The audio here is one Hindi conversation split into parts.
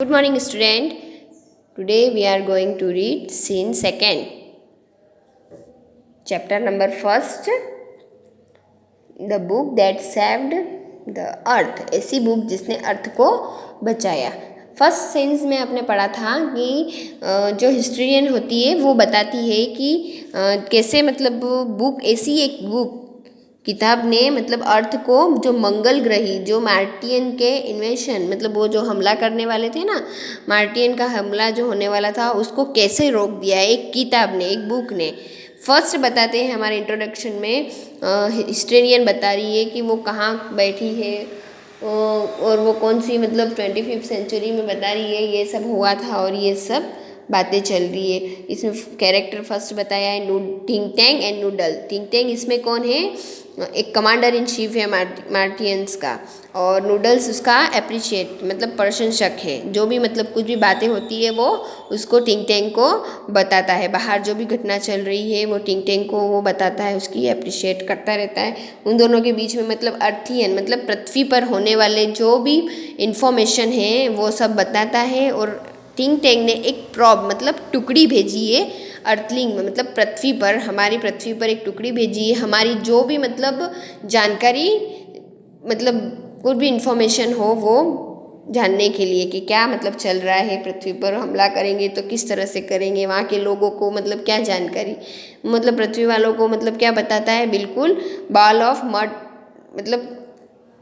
Good morning, student. Today we are going to read scene second, chapter number first, the book that saved the earth. ऐसी बुक जिसने अर्थ को बचाया. फर्स्ट सेंस में आपने पढ़ा था कि जो हिस्ट्रियन होती है वो बताती है कि कैसे मतलब बुक ऐसी एक बुक किताब ने मतलब अर्थ को जो मंगल ग्रही जो मार्टियन के इन्वेशन मतलब वो जो हमला करने वाले थे ना, मार्टियन का हमला जो होने वाला था उसको कैसे रोक दिया एक किताब ने, एक बुक ने. फर्स्ट बताते हैं हमारे इंट्रोडक्शन में, हिस्ट्रियन बता रही है कि वो कहाँ बैठी है और वो कौन सी मतलब 25वीं सेंचुरी में बता रही है ये सब हुआ था और ये सब बातें चल रही है. इसमें कैरेक्टर फर्स्ट बताया है think tank and noodle. Think tank इसमें कौन है? एक कमांडर इन चीफ है मार्टियंस का, और नूडल्स उसका अप्रिशिएट मतलब प्रशंसक है. जो भी मतलब कुछ भी बातें होती है वो उसको थिंक टैंक को बताता है. बाहर जो भी घटना चल रही है वो थिंक टैंक को वो बताता है, उसकी अप्रिशिएट करता रहता है. उन दोनों के बीच में मतलब अर्थियन मतलब पृथ्वी पर होने वाले जो भी इंफॉर्मेशन है वो सब बताता है. और थिंक टैंक ने एक प्रॉब मतलब टुकड़ी भेजी है अर्थलिंग में मतलब पृथ्वी पर, हमारी पृथ्वी पर एक टुकड़ी भेजी है हमारी जो भी मतलब जानकारी मतलब कुछ भी इंफॉर्मेशन हो वो जानने के लिए कि क्या मतलब चल रहा है पृथ्वी पर. हमला करेंगे तो किस तरह से करेंगे, वहाँ के लोगों को मतलब क्या जानकारी, मतलब पृथ्वी वालों को मतलब क्या बताता है, बिल्कुल बॉल ऑफ मड मतलब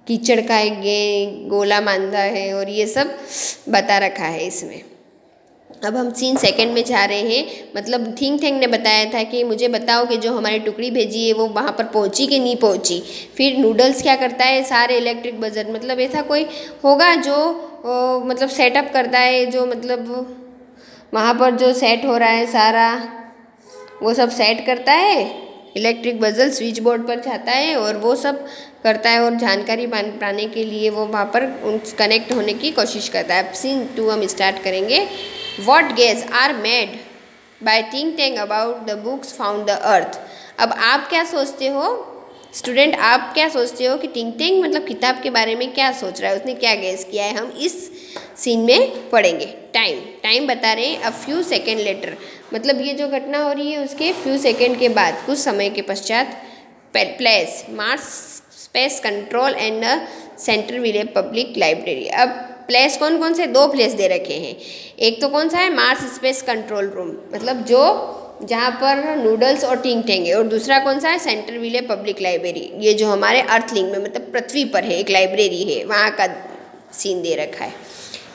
कीचड़ का एक गोला मांदा है और ये सब बता रखा है इसमें. अब हम सीन सेकंड में जा रहे हैं. मतलब थिंक टैंक ने बताया था कि मुझे बताओ कि जो हमारी टुकड़ी भेजी है वो वहाँ पर पहुँची कि नहीं पहुँची. फिर नूडल्स क्या करता है, सारे इलेक्ट्रिक बजट मतलब ऐसा कोई होगा जो मतलब सेटअप करता है, जो मतलब वहाँ पर जो सेट हो रहा है सारा वो सब सेट करता है. इलेक्ट्रिक बजल स्विच बोर्ड पर जाता है और वो सब करता है और जानकारी पाने के लिए वो वहाँ पर कनेक्ट होने की कोशिश करता है. अब सीन 2 हम स्टार्ट करेंगे. What guess are made by think tank about the books found the earth. अब आप क्या सोचते हो स्टूडेंट, आप क्या सोचते हो कि थिंक टैंक मतलब किताब के बारे में क्या सोच रहा है, उसने क्या गेस किया है, हम इस सीन में पढ़ेंगे. टाइम बता रहे हैं. अ फ्यू सेकेंड लेटर मतलब ये जो घटना हो रही है उसके फ्यू सेकेंड के बाद, कुछ समय के पश्चात. Place Mars space control and central village public library. अब प्लेस कौन कौन से, 2 प्लेस दे रखे हैं. एक तो कौन सा है, मार्स स्पेस कंट्रोल रूम मतलब जो जहाँ पर नूडल्स और थिंक टैंक है, और दूसरा कौन सा है, सेंट्रल विलेज पब्लिक लाइब्रेरी, ये जो हमारे अर्थलिंग में मतलब पृथ्वी पर है एक लाइब्रेरी है, वहाँ का सीन दे रखा है.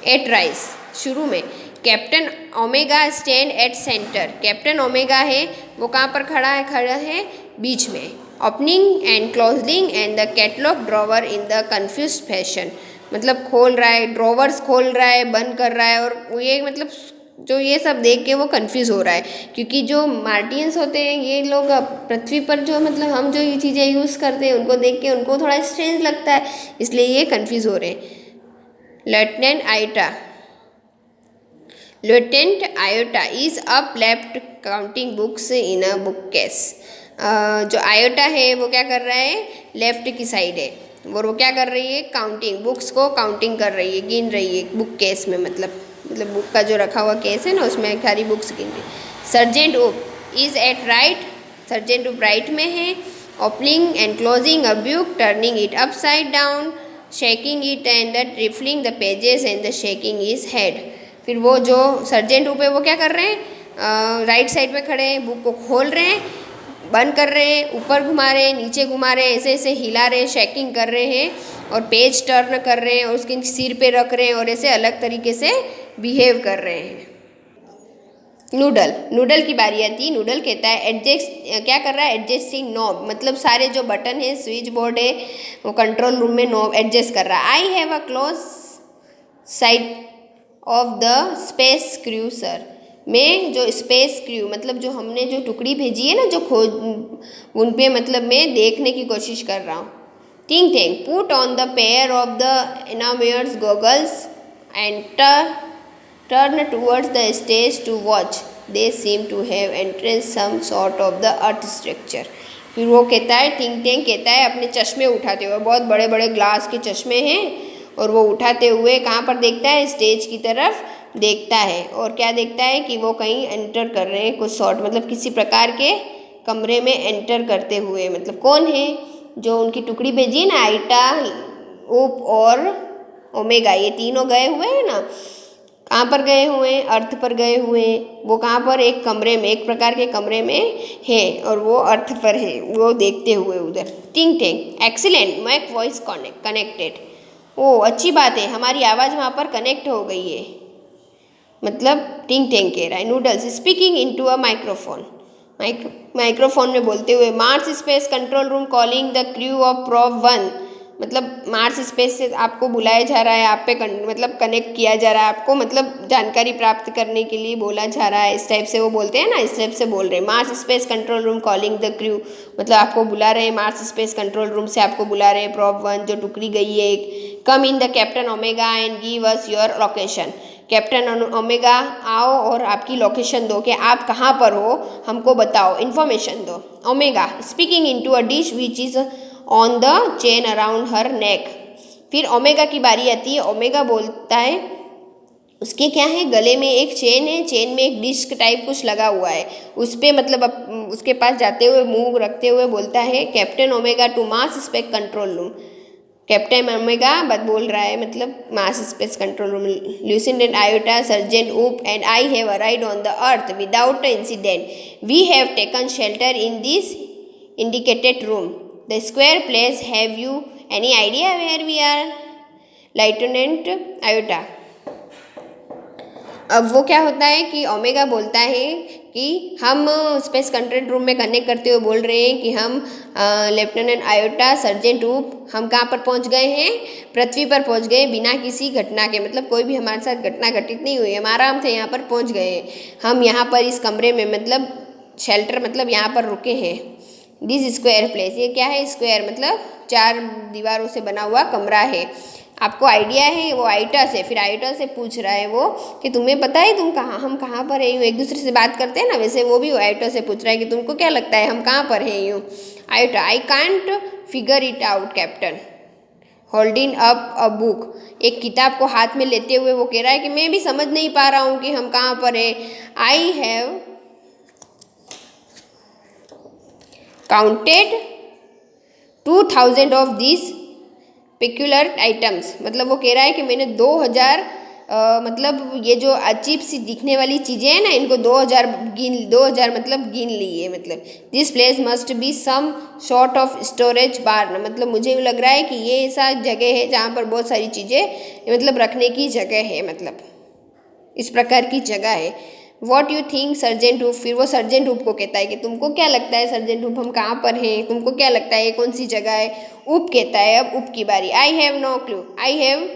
एट राइस शुरू में captain omega stand at centre. Captain omega है वो कहाँ पर खड़ा है बीच में. Opening and closing and the catalogue drawer in the confuse fashion मतलब खोल रहा है, ड्रॉवर्स खोल रहा है, बंद कर रहा है, और ये मतलब जो ये सब देख के वो कंफ्यूज हो रहा है क्योंकि जो मार्टियंस होते हैं ये लोग पृथ्वी पर जो मतलब हम जो ये चीज़ें यूज़ करते हैं उनको देख के उनको थोड़ा स्ट्रेंज लगता है, इसलिए ये कंफ्यूज हो रहे हैं. Lieutenant iota is up left counting books in a book case. जो आयोटा है वो क्या कर रहा है, लेफ्ट की साइड है और वो क्या कर रही है, काउंटिंग बुक्स को काउंटिंग कर रही है, गिन रही है बुक केस में मतलब बुक का जो रखा हुआ केस है ना उसमें सारी बुक्स गिन रही. सर्जेंट उप इज एट राइट. सर्जेंट उप राइट में है. Opening and closing a book, turning it upside down, shaking it and the रिफलिंग the pages and the shaking is head. फिर वो जो सर्जेंट उप है वो क्या कर रहे हैं, राइट साइड में खड़े हैं, बुक को खोल रहे हैं, बंद कर रहे हैं, ऊपर घुमा रहे हैं, नीचे घुमा रहे हैं, ऐसे ऐसे हिला रहे हैं, शेकिंग कर रहे हैं और पेज टर्न कर रहे हैं और उसके सिर पे रख रहे हैं और ऐसे अलग तरीके से बिहेव कर रहे हैं. नूडल की बारी आती. नूडल कहता है एडजस्ट, क्या कर रहा है, एडजस्टिंग नॉब मतलब सारे जो बटन है स्विच बोर्ड है वो कंट्रोल रूम में नॉब एडजस्ट कर रहा है. I have a close side of the space crew sir. मैं जो स्पेस क्रू मतलब जो हमने जो टुकड़ी भेजी है ना जो खोज उन पे मतलब मैं देखने की कोशिश कर रहा हूँ. Think tank put on the pair of the एनामियर्स goggles and turn towards the stage to watch. They seem to have entrance some sort of the earth structure. फिर वो कहता है, थिंक टैंक कहता है अपने चश्मे उठाते हुए, बहुत बड़े बड़े ग्लास के चश्मे हैं और वो उठाते हुए कहाँ पर देखता है, स्टेज की तरफ देखता है। और क्या देखता है कि वो कहीं एंटर कर रहे हैं, कुछ शॉर्ट मतलब किसी प्रकार के कमरे में एंटर करते हुए। मतलब कौन है जो उनकी टुकड़ी भेजी ना, आइटा, उप और ओमेगा, ये तीनों गए हुए हैं ना, कहाँ पर गए हुए हैं, अर्थ पर गए हुए हैं। वो कहाँ पर, एक कमरे में, एक प्रकार के कमरे में है और वो अर्थ पर है, वो देखते हुए उधर। टिंग टेंग, एक्सीलेंट, मैक वॉइस कनेक्टेड। ओ अच्छी बात है, हमारी आवाज़ वहाँ पर कनेक्ट हो गई है। मतलब टिंग टेंग कह रहा है। Noodles speaking into a microphone, microphone में बोलते हुए। Mars space control room calling the crew of probe 1, मतलब मार्स स्पेस से आपको बुलाया जा रहा है, आप पे मतलब कनेक्ट किया जा रहा है आपको, मतलब जानकारी प्राप्त करने के लिए बोला जा रहा है। इस टाइप से वो बोलते हैं ना, इस टाइप से बोल रहे हैं। Mars space control room calling the crew, मतलब आपको बुला रहे हैं, मार्स स्पेस कंट्रोल रूम से आपको बुला रहे हैं, प्रोब 1 जो टुकड़ी गई है एक। Come in the captain Omega and give us your location, captain Omega आओ और आपकी लोकेशन दो कि आप कहाँ पर हो, हमको बताओ, इन्फॉर्मेशन दो। Omega speaking into a dish which is on the chain around her neck. फिर ओमेगा की बारी आती है। ओमेगा बोलता है, उसके क्या है, गले में एक चेन है, चेन में एक डिस्क टाइप कुछ लगा हुआ है, उस पर मतलब उसके पास जाते हुए मुंह रखते हुए बोलता है, captain Omega to Mars space control room. Captain Omega बत बोल रहा है, मतलब Mars space control room. Lieutenant Iota sergeant Oop and I have arrived on the earth without incident. We have taken shelter in this indicated room, the square place. Have you any idea where we are, lieutenant Iota. अब वो क्या होता है कि ओमेगा बोलता है कि हम स्पेस कंट्रोल रूम में कनेक्ट करते हुए बोल रहे हैं कि हम लेफ्टिनेंट आयोटा सर्जेंट ऊप, हम कहाँ पर पहुँच गए हैं, पृथ्वी पर पहुँच गए बिना किसी घटना के, मतलब कोई भी हमारे साथ घटना घटित नहीं हुई, हम आराम से यहाँ पर पहुँच गए हैं। हम यहाँ पर इस कमरे में, मतलब शेल्टर, मतलब यहाँ पर रुके हैं। दिस स्क्वायर प्लेस, ये क्या है, स्क्वायर मतलब 4 दीवारों से बना हुआ कमरा है। आपको आइडिया है, वो आइटा से, फिर आइटा से पूछ रहा है वो कि तुम्हें पता है तुम कहाँ, हम कहाँ पर है यूँ, एक दूसरे से बात करते हैं ना, वैसे वो भी आइटा से पूछ रहा है कि तुमको क्या लगता है हम कहाँ पर है यूँ। Iota, I can't figure it out captain, holding up a book, एक किताब को हाथ में लेते हुए वो कह रहा है कि मैं भी समझ नहीं पा रहा हूँ कि हम कहाँ पर है। I have counted 2000 of this peculiar items, मतलब वो कह रहा है कि मैंने 2000 मतलब ये जो अजीब सी दिखने वाली चीज़ें हैं ना, इनको 2000 मतलब गिन ली है। मतलब this place must be some sort of storage bar, मतलब मुझे लग रहा है कि ये ऐसा जगह है जहाँ पर बहुत सारी चीज़ें मतलब रखने की जगह है, मतलब इस प्रकार की जगह है। वॉट यू थिंक सर्जेंट ऊप, फिर वो सर्जेंट ऊप को कहता है कि तुमको क्या लगता है सर्जेंट ऊप, हम कहाँ पर हैं, तुमको क्या लगता है ये कौन सी जगह है। ऊप कहता है, अब ऊप की बारी। I have no clue, I have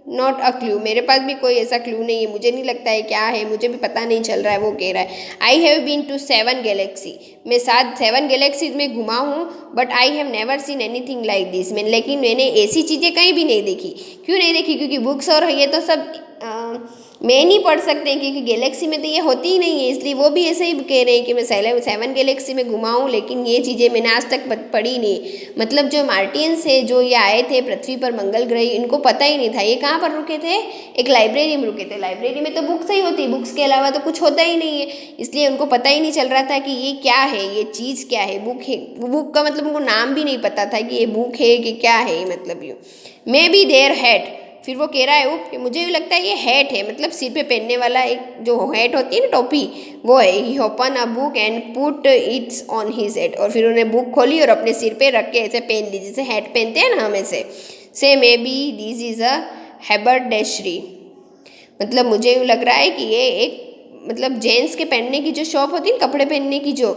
not a clue, मेरे पास भी कोई ऐसा क्लू नहीं है, मुझे नहीं लगता है क्या है, मुझे भी पता नहीं चल रहा है, वो कह रहा है। I have been to 7 galaxy, मैं 7 गैलेक्सीज में घुमा हूँ, but I have never seen anything like this, मैं लेकिन मैंने ऐसी चीज़ें कहीं भी नहीं देखी। क्यों नहीं देखी, क्योंकि बुक्स और ये तो सब मैं नहीं पढ़ सकते, क्योंकि गैलेक्सी में तो ये होती ही नहीं है, इसलिए वो भी ऐसे ही कह रहे हैं कि मैं 7 गैलेक्सी में घुमा हूँ, लेकिन ये चीज़ें मैंने आज तक पढ़ी नहीं। मतलब जो मार्टियंस है, जो ये आए थे पृथ्वी पर, मंगल ग्रह, इनको पता ही नहीं था ये कहाँ पर रुके थे, एक लाइब्रेरी में रुके थे। लाइब्रेरी में तो बुक्स ही होती, बुक्स के अलावा तो कुछ होता ही नहीं है, इसलिए उनको पता ही नहीं चल रहा था कि ये क्या है, ये चीज़ क्या है, बुक है। बुक का मतलब उनको नाम भी नहीं पता था कि ये बुक है कि क्या है, मतलब ये मे बी देयर हैड। फिर वो कह रहा है कि मुझे भी लगता है ये हैट है, मतलब सिर पे पहनने वाला एक जो हैट होती है ना, टोपी, वो है। He open a book and put its on his head, और फिर उन्हें बुक खोली और अपने सिर पे रख के ऐसे पहन ली, जैसे हैट पहनते हैं ना हम ऐसे। Say maybe this is a haberdashery, मतलब मुझे लग रहा है कि ये एक मतलब जेंट्स के पहनने की जो शॉप होती है ना, कपड़े पहनने की, जो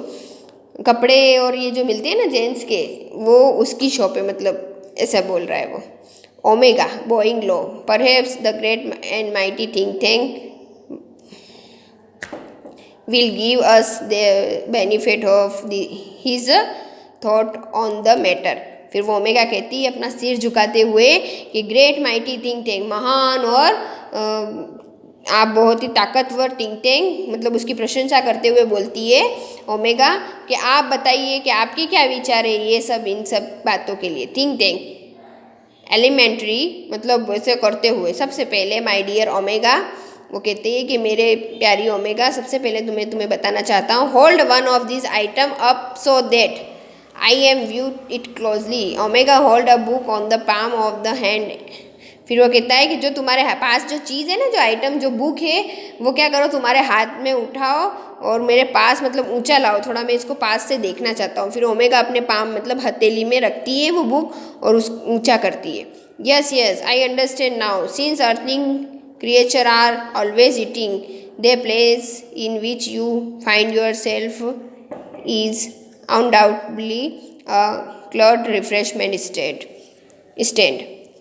कपड़े और ये जो मिलते हैं ना जेंट्स के, वो उसकी शॉप है, मतलब ऐसा बोल रहा है वो। Omega Boeing low, perhaps the great and mighty think tank will give us the benefit of his thought on the matter। फिर वो ओमेगा कहती है अपना सिर झुकाते हुए कि ग्रेट माइटी थिंक टैंक, महान और आप बहुत ही ताकतवर थिंक टैंक, मतलब उसकी प्रशंसा करते हुए बोलती है ओमेगा कि आप बताइए कि आपके क्या विचार है ये सब, इन सब बातों के लिए। थिंक टैंक एलिमेंट्री मतलब वैसे करते हुए सबसे पहले माय डियर ओमेगा, वो कहते हैं कि मेरे प्यारी ओमेगा, सबसे पहले तुम्हें बताना चाहता हूँ, hold one of this item up so that I am view it closely. Omega hold a book on the palm of the hand. फिर वो कहता है कि जो तुम्हारे पास जो चीज़ है ना, जो आइटम जो बुक है, वो क्या करो तुम्हारे हाथ में उठाओ और मेरे पास मतलब ऊंचा लाओ थोड़ा, मैं इसको पास से देखना चाहता हूँ। फिर ओमेगा अपने पाम मतलब हथेली में रखती है वो बुक और उस ऊंचा करती है। Yes yes I understand now, since earthing creature are always eating, the place in which you find yourself is undoubtedly a clud refreshment stand।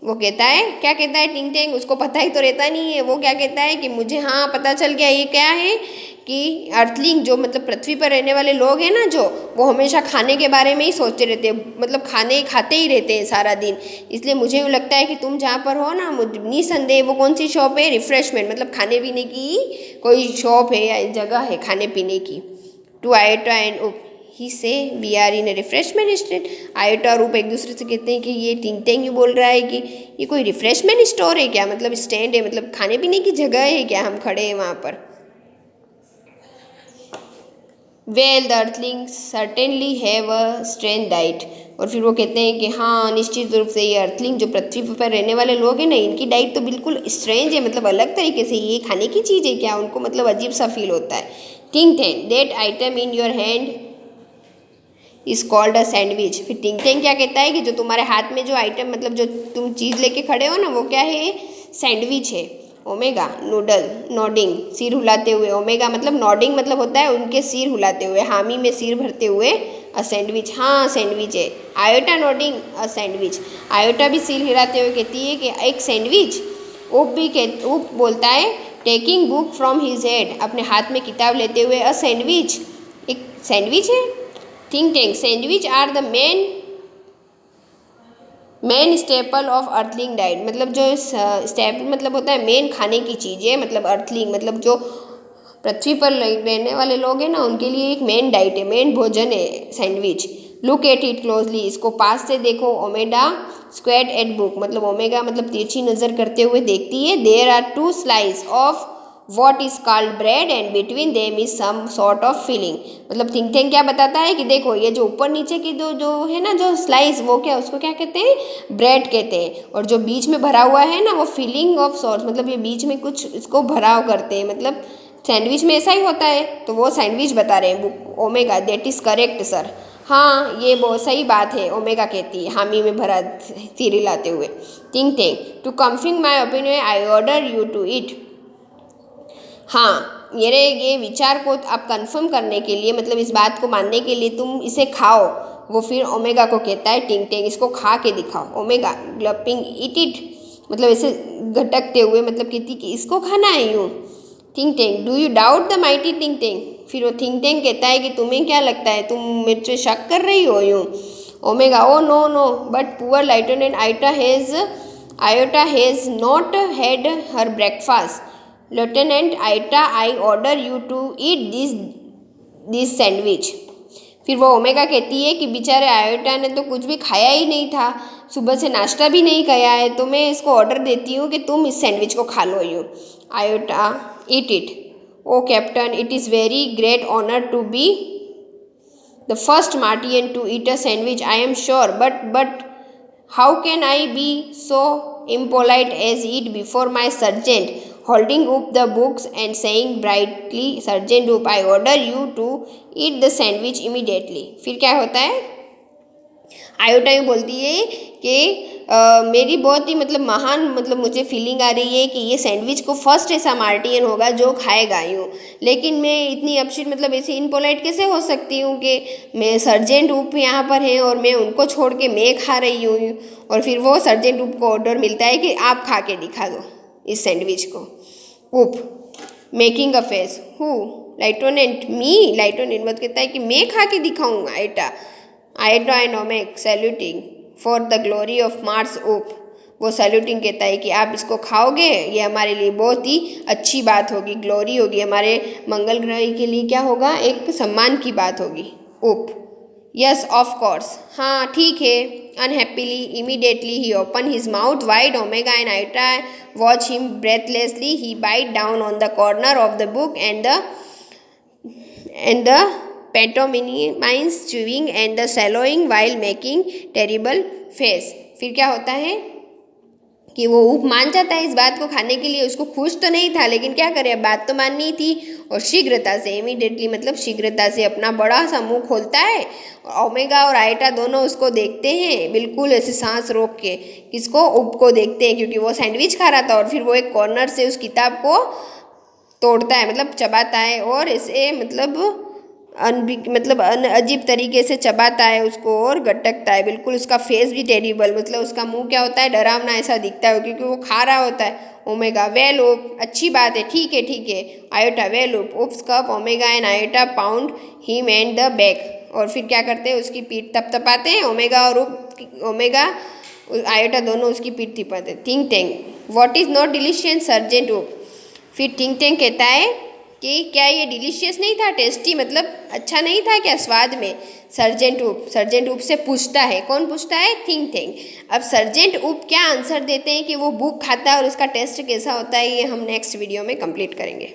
वो कहता है, क्या कहता है टिंग टेंग, उसको पता ही तो रहता नहीं है। वो क्या कहता है कि मुझे हाँ पता चल गया, ये क्या है कि अर्थलिंग जो मतलब पृथ्वी पर रहने वाले लोग हैं ना, जो वो हमेशा खाने के बारे में ही सोचते रहते हैं, मतलब खाते ही रहते हैं सारा दिन। इसलिए मुझे यूँ लगता है कि तुम जहाँ पर हो ना, निसंदेह वो कौन सी शॉप है, रिफ्रेशमेंट मतलब खाने पीने की कोई शॉप है या जगह है खाने पीने की। टू आयोटा एंड उप ही से we are in a refreshment state. Iota और उप एक दूसरे से कहते हैं कि ये टिंग टेंग बोल रहा है कि ये कोई रिफ्रेशमेंट स्टोर है क्या, मतलब स्टैंड है, मतलब खाने पीने की जगह है क्या, हम खड़े हैं वहाँ पर। Well the earthling certainly have a strange diet. और फिर वो कहते हैं कि हाँ निश्चित रूप से ये अर्थलिंग जो पृथ्वी पर रहने वाले लोग हैं ना, इनकी डाइट तो बिल्कुल स्ट्रेंज है, मतलब अलग तरीके से, ये खाने की चीज़ है क्या, उनको मतलब अजीब सा फील होता है। Think tang that item in your hand is called a sandwich. फिर टिंग टेंग क्या कहता है कि जो तुम्हारे हाथ में जो आइटम मतलब जो तुम चीज़ लेके खड़े हो ना, वो क्या है, सैंडविच है। ओमेगा नूडल नॉडिंग सिर हिलाते हुए, ओमेगा मतलब नॉडिंग मतलब होता है उनके सिर हिलाते हुए, हामी में सिर भरते हुए, अ सैंडविच, हाँ सैंडविच है। Iota nodding a sandwich, iota भी सिर हिलाते हुए कहती है कि एक सैंडविच। उप बोलता है taking book from his head, अपने हाथ में किताब लेते हुए, अ सैंडविच, एक सैंडविच है। Think tank sandwich are the main staple of earthling diet, मतलब जो स्टेपल मतलब होता है मेन खाने की चीज़ें, मतलब अर्थलिंग मतलब जो पृथ्वी पर रहने वाले लोग हैं ना, उनके लिए एक मेन डाइट है, मेन भोजन है sandwich. Look at it closely, इसको पास से देखो। ओमेगा स्क्वेट एट बुक, मतलब ओमेगा मतलब तिरछी नज़र करते हुए देखती है। There are two slice of what is called bread and between them is some sort of filling, मतलब थिंक टैंक क्या बताता है कि देखो ये जो ऊपर नीचे की जो है ना जो स्लाइस, वो क्या उसको क्या कहते हैं, ब्रेड कहते हैं। और जो बीच में भरा हुआ है ना, वो फिलिंग ऑफ सॉर्ट, मतलब ये बीच में कुछ इसको भराव करते हैं, मतलब सैंडविच में ऐसा ही होता है, तो वो सैंडविच बता रहे हैं book. Omega that is correct sir, हाँ ये बहुत सही बात है, ओमेगा कहती है हामी में भरा सिर हिलाते हुए। Think tank to confirm my opinion I order you to it, हाँ मेरे ये विचार को आप कंफर्म करने के लिए, मतलब इस बात को मानने के लिए तुम इसे खाओ। वो फिर ओमेगा को कहता है टिंग टेंग इसको खा के दिखाओ। ओमेगा ग्लपिंग इट मतलब ऐसे घटकते हुए मतलब कहती कि इसको खाना है यूँ। Think tang do you doubt the mighty टिंग टेंग, फिर वो थिंक टेंग कहता है कि तुम्हें क्या लगता है, तुम मुझसे शक कर रही हो यूँ। Omega oh no no but poor lieutenant Iota has not had her breakfast. Lieutenant Iota I order you to eat this sandwich. फिर वो ओमेगा कहती है कि बेचारे आयोटा ने तो कुछ भी खाया ही नहीं था, सुबह से नाश्ता भी नहीं किया है, तो मैं इसको ऑर्डर देती हूँ कि तुम इस सैंडविच को खा लो यूँ। Iota eat it oh captain it is very great honour to be the first Martian to eat a sandwich I am sure but how can I be so impolite as eat before my sergeant, holding up the books and saying brightly, Sergeant Up, I order you to eat the sandwich immediately। फिर क्या होता है, आयोटा यूँ बोलती है कि मेरी बहुत ही मतलब महान मतलब मुझे फीलिंग आ रही है कि ये सैंडविच को फर्स्ट ऐसा मार्टियन होगा जो खाएगा यूँ, लेकिन मैं इतनी अपशिट मतलब ऐसी इनपोलाइट कैसे हो सकती हूँ कि मैं सर्जेंट ऊप यहाँ पर हैं और मैं उनको छोड़ के मैं खा रही हूँ। और फिर वो सर्जेंट ऊप को ऑर्डर मिलता है कि आप खा के दिखा दो इस सैंडविच को। Oop making a face who lieutenant me, lieutenant मत कहता है कि मैं खा के दिखाऊँगा। Iota and Omega saluting for the glory of Mars Oop, वो सैल्यूटिंग कहता है कि आप इसको खाओगे, ये हमारे लिए बहुत ही अच्छी बात होगी, ग्लोरी होगी, हमारे मंगल ग्रह के लिए क्या होगा, एक सम्मान की बात होगी। ऊप यस ऑफ कोर्स, हाँ ठीक है। unhappily. Immediately he opened his mouth wide. Omega and Iota watch him breathlessly. He bite down on the corner of the book and the pantomimes chewing and the swallowing while making terrible face. फिर क्या होता है कि वो ऊप मान जाता है इस बात को खाने के लिए। उसको खुश तो नहीं था, लेकिन क्या करे, अब बात तो माननी थी। और शीघ्रता से, इमीडिएटली मतलब शीघ्रता से, अपना बड़ा सा मुंह खोलता है। और ओमेगा और आइटा दोनों उसको देखते हैं, बिल्कुल ऐसे सांस रोक के। किसको? ऊप को देखते हैं, क्योंकि वो सैंडविच खा रहा था। और फिर वो एक कॉर्नर से उस किताब को तोड़ता है, मतलब चबाता है, और ऐसे मतलब अजीब तरीके से चबाता है उसको और गटकता है। बिल्कुल उसका फेस भी टेरिबल, मतलब उसका मुंह क्या होता है, डरावना ऐसा दिखता है, क्योंकि वो खा रहा होता है। ओमेगा, वेल ऊप, अच्छी बात है, ठीक है ठीक है। आयोटा, वेल ऊप, oops cup, omega and iota pound him and the back. और फिर क्या करते हैं, उसकी पीठ थपथपाते हैं। ओमेगा आयोटा दोनों उसकी पीठ थपथपाते हैं। Think tank, what is not delicious sergeant ऊप। फिर थिंक टैंक कहता है कि क्या ये डिलीशियस नहीं था, टेस्टी, मतलब अच्छा नहीं था क्या स्वाद में। सर्जेंट ऊप से पूछता है। कौन पूछता है? Think tank. अब सर्जेंट ऊप क्या आंसर देते हैं कि वो बुक खाता है और उसका टेस्ट कैसा होता है, ये हम नेक्स्ट वीडियो में कंप्लीट करेंगे।